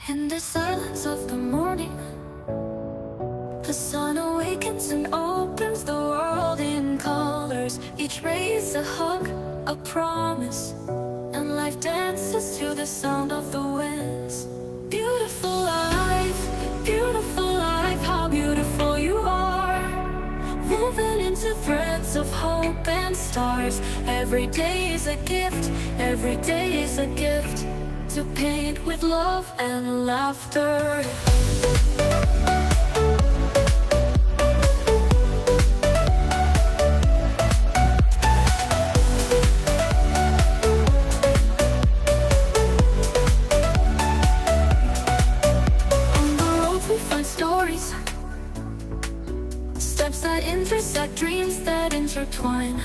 In the silence of the morning, the sun awakens and opens the world in colors. Each ray is a hug, a promise, and life dances to the sound of the winds. Beautiful life, how beautiful you are. Woven into threads of hope and stars. Every day is a gift, every day is a gift, to paint with love and laughter. On the road we find stories, steps that intersect, dreams that intertwine.